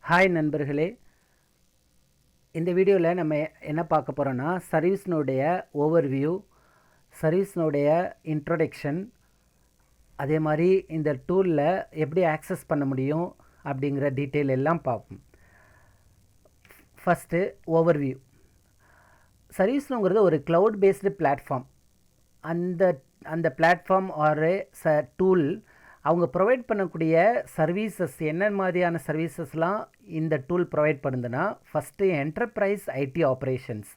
Hi நண்பர்களே, இந்த வீடியோவில் நம்ம என்ன பார்க்க போகிறோன்னா சர்வீஸ்னுடைய ஓவர்வியூ, சர்வீஸ்னுடைய இன்ட்ரோடக்ஷன், அதே மாதிரி இந்த டூலில் எப்படி ஆக்சஸ் பண்ண முடியும் அப்படிங்கிற டீட்டெயில் எல்லாம் பார்ப்போம். First overview. சர்வீஸ்னுங்கிறது ஒரு க்ளவுட் பேஸ்டு பிளாட்ஃபார்ம். அந்த பிளாட்ஃபார்ம் ஒரு டூல் அவங்க ப்ரொவைட் பண்ணக்கூடிய சர்வீசஸ் என்ன மாதிரியான சர்வீசஸ்லாம் இந்த டூல் ப்ரொவைட் பண்ணுதுன்னா, first enterprise IT operations.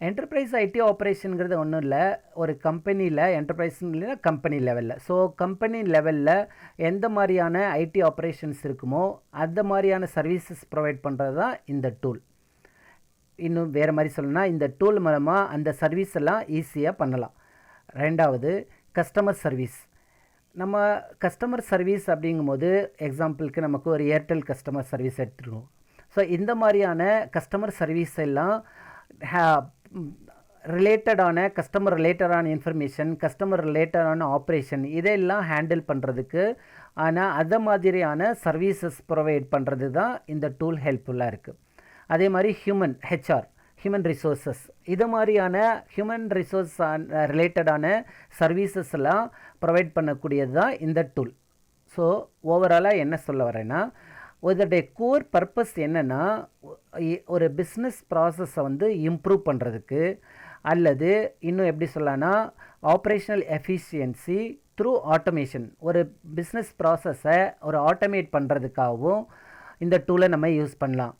Enterprise IT ஆப்ரேஷனுங்கிறது ஒன்றும் இல்லை, ஒரு கம்பெனியில் என்டர்பிரைஸ்னு இல்லைன்னா கம்பெனி லெவலில். ஸோ கம்பெனி லெவலில் எந்த மாதிரியான ஐடி ஆப்ரேஷன்ஸ் இருக்குமோ அந்த மாதிரியான சர்வீசஸ் ப்ரொவைட் பண்ணுறது தான் இந்த டூல். இன்னும் வேறு மாதிரி சொல்லணும்னா, இந்த டூல் மூலமாக அந்த சர்வீஸ் எல்லாம் ஈஸியாக பண்ணலாம். ரெண்டாவது கஸ்டமர் சர்வீஸ். நம்ம கஸ்டமர் சர்வீஸ் அப்படிங்கும்போது எக்ஸாம்பிளுக்கு நமக்கு ஒரு ஏர்டெல் கஸ்டமர் சர்வீஸ் எடுத்துருக்கோம். ஸோ இந்த மாதிரியான கஸ்டமர் சர்வீஸ் எல்லாம் கஸ்டமர் ரிலேட்டடான இன்ஃபர்மேஷன், கஸ்டமர் ரிலேட்டடான ஆப்ரேஷன் இதெல்லாம் ஹேண்டில் பண்ணுறதுக்கு ஆனால் அதை மாதிரியான சர்வீசஸ் ப்ரொவைட் பண்ணுறது தான் இந்த டூல் ஹெல்ப்ஃபுல்லாக இருக்குது. அதே மாதிரி ஹியூமன் ரிசோர்ஸஸ், இது மாதிரியான ஹியூமன் ரிசோர்ஸ் ரிலேட்டடான சர்வீசஸ் எல்லாம் ப்ரொவைட் பண்ணக்கூடியது தான் இந்த டூல். ஸோ ஓவராலாக என்ன சொல்ல வரேன்னா, இதோடைய கோர் பர்பஸ் என்னென்னா, ஒரு பிஸ்னஸ் ப்ராசஸை இம்ப்ரூவ் பண்ணுறதுக்கு, அல்லது இன்னும் எப்படி சொல்லலாம்னா ஆப்ரேஷனல் எஃபிஷியன்சி த்ரூ ஆட்டோமேஷன், ஒரு பிஸ்னஸ் ப்ராசஸை ஒரு ஆட்டோமேட் பண்ணுறதுக்காகவும் இந்த டூலை நம்ம யூஸ் பண்ணலாம்.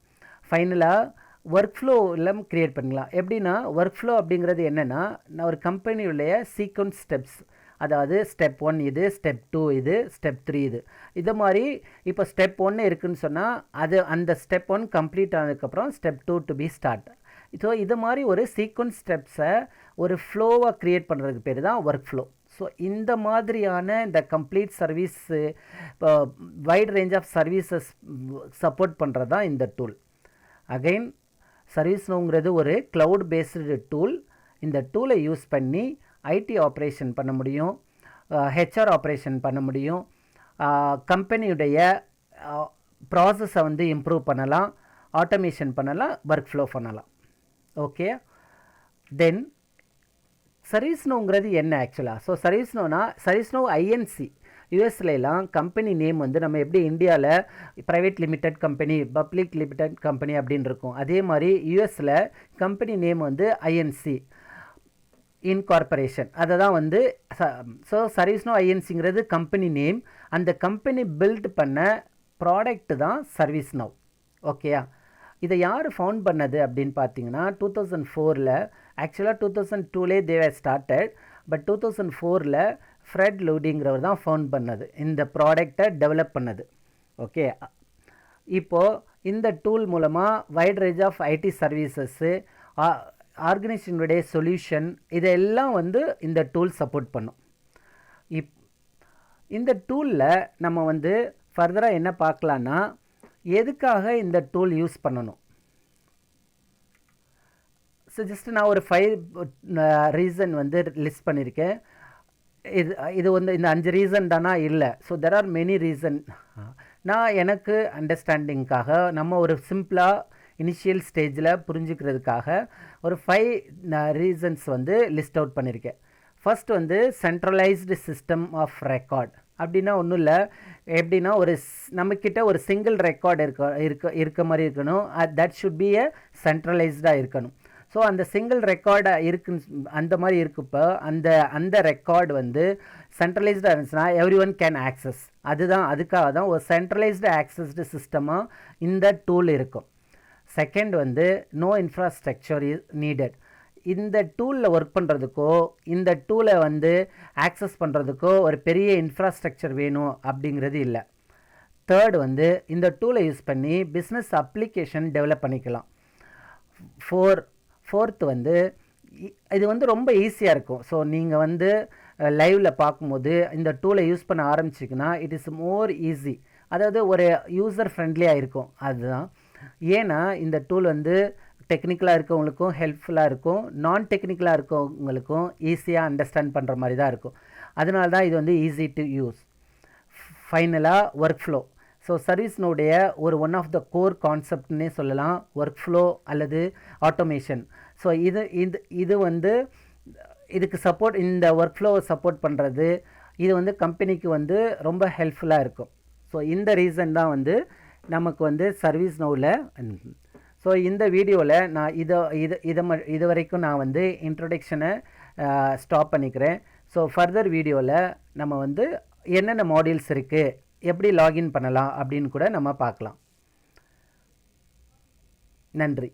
ஃபைனலாக ஒர்க் ஃப்ளோ எல்லாம் க்ரியேட் பண்ணலாம். எப்படின்னா ஒர்க் ஃப்ளோ அப்படிங்கிறது என்னென்னா, நான் ஒரு கம்பெனியுடைய சீக்வன்ஸ் ஸ்டெப்ஸ், அதாவது ஸ்டெப் 1 இது, ஸ்டெப் 2 இது, ஸ்டெப் 3 இது மாதிரி. இப்போ ஸ்டெப் 1 இருக்குதுன்னு சொன்னால் அந்த ஸ்டெப் 1 கம்ப்ளீட் ஆனதுக்கப்புறம் step 2 to be start. So இது மாதிரி ஒரு சீக்வன்ஸ் ஸ்டெப்ஸை ஒரு ஃப்ளோவாக க்ரியேட் பண்ணுறதுக்கு பேர் தான் ஒர்க் ஃப்ளோ. ஸோ இந்த மாதிரியான இந்த complete service, wide range of services support பண்ணுறது தான் இந்த டூல். அகைன் சர்வீஸ்னோங்கிறது ஒரு க்ளவுட் பேஸ்டு டூல். இந்த டூலை யூஸ் பண்ணி ஐடி ஆப்ரேஷன் பண்ண முடியும், ஹெச்ஆர் ஆப்ரேஷன் பண்ண முடியும், கம்பெனியுடைய ப்ராசஸை இம்ப்ரூவ் பண்ணலாம், ஆட்டோமேஷன் பண்ணலாம், ஒர்க் ஃப்ளோ பண்ணலாம். ஓகே, தென் சர்வீஸ்னோங்கிறது என்ன ஆக்சுவலாக? So ServiceNow INC. யூஎஸ்லாம் கம்பெனி நேம் நம்ம எப்படி இந்தியாவில் private limited company, public limited company அப்படின்னு இருக்கும், அதே மாதிரி யூஎஸில் கம்பெனி நேம் ஐஎன்சி, இன்கார்பரேஷன். அதை தான் ஸோ சர்வீஸ்னோ ஐஎன்சிங்கிறது கம்பெனி நேம். அந்த கம்பெனி பில்ட் பண்ண ப்ராடக்ட் தான் சர்வீஸ்னோ. ஓகேயா? இதை யார் ஃபவுண்ட் பண்ணது அப்படின்னு பார்த்தீங்கன்னா 2004. ஆக்சுவலாக 2002 தேவை ஸ்டார்டட், பட் 2004 ஃப்ரெட் லூடிங்கிறவர் தான் ஃபவுண்ட் பண்ணது, இந்த ப்ராடக்டை டெவலப் பண்ணது. ஓகே, இப்போது இந்த டூல் மூலமாக wide range of IT services, ஆர்கனைசேஷனுடைய சொல்யூஷன் இதெல்லாம் இந்த டூல் சப்போர்ட் பண்ணும். இந்த டூலில் நம்ம ஃபர்தராக என்ன பார்க்கலான்னா, எதுக்காக இந்த டூல் யூஸ் பண்ணணும். ஸோ ஜஸ்ட் நான் ஒரு 5 ரீசன் லிஸ்ட் பண்ணியிருக்கேன். இது இந்த 5 ரீசன் தானா? இல்லை. So there are many reason. நான் எனக்கு அண்டர்ஸ்டாண்டிங்காக நம்ம ஒரு சிம்பிளாக இனிஷியல் ஸ்டேஜில் புரிஞ்சுக்கிறதுக்காக ஒரு 5 ரீசன்ஸ் லிஸ்ட் அவுட் பண்ணியிருக்கேன். First centralised system of record. அப்படின்னா ஒன்றும் இல்லை, எப்படின்னா நம்மக்கிட்ட ஒரு சிங்கிள் ரெக்கார்டு இருக்க மாதிரி இருக்கணும். தட் ஷுட் பி எ சென்ட்ரலைஸ்டாக இருக்கணும். ஸோ அந்த சிங்கிள் ரெக்கார்டாக அந்த மாதிரி இருக்குப்போ அந்த ரெக்கார்டு சென்ட்ரலைஸ்டாக இருந்துச்சுன்னா எவ்ரி ஒன் கேன் ஆக்சஸ். அதுக்காக தான் ஒரு சென்ட்ரலைஸ்டு ஆக்சஸ்டு சிஸ்டமாக இந்த டூல் இருக்கும். Second no infrastructure is needed. இந்த டூலில் ஒர்க் பண்ணுறதுக்கோ இந்த டூலை ஆக்சஸ் பண்ணுறதுக்கோ ஒரு பெரிய இன்ஃப்ராஸ்ட்ரக்சர் வேணும் அப்படிங்கிறது இல்லை. தேர்டு இந்த டூலை யூஸ் பண்ணி பிஸ்னஸ் அப்ளிகேஷன் டெவலப் பண்ணிக்கலாம். ஃபோர்த்து இது ரொம்ப ஈஸியாக இருக்கும். ஸோ நீங்கள் லைவில் பார்க்கும்போது இந்த டூலை யூஸ் பண்ண ஆரம்பிச்சிங்கன்னா இட் இஸ் மோர் ஈஸி, அதாவது ஒரு யூசர் ஃப்ரெண்ட்லியாக இருக்கும். அதுதான் ஏன்னா இந்த டூல் டெக்னிக்கலாக இருக்கவங்களுக்கும் ஹெல்ப்ஃபுல்லாக இருக்கும், நான் டெக்னிக்கலாக இருக்கவங்களுக்கும் ஈஸியாக அண்டர்ஸ்டாண்ட் பண்ணுற மாதிரி தான் இருக்கும். அதனால தான் இது ஈஸி டு யூஸ். ஃபைனலாக ஒர்க் ஃப்ளோ. ஸோ சர்வீஸ்னுடைய ஒரு ஒன் ஆஃப் த கோர் கான்செப்ட்னே சொல்லலாம் ஒர்க் ஃப்ளோ அல்லது ஆட்டோமேஷன். ஸோ இது வந்து இதுக்கு சப்போர்ட், இந்த ஒர்க் ஃப்ளோவை சப்போர்ட் பண்ணுறது இது வந்து கம்பெனிக்கு வந்து ரொம்ப ஹெல்ப்ஃபுல்லாக இருக்கும். ஸோ இந்த ரீசன் தான் வந்து நமக்கு வந்து சர்வீஸ் நோவில். ஸோ இந்த வீடியோவில் நான் இது வரைக்கும் நான் வந்து இன்ட்ரொடக்ஷனை ஸ்டாப் பண்ணிக்கிறேன். ஸோ ஃபர்தர் வீடியோவில் நம்ம வந்து என்னென்ன மாடியூல்ஸ் இருக்குது, எப்படி லாகின் பண்ணலாம் அப்படின்னு கூட நம்ம பார்க்கலாம். நன்றி.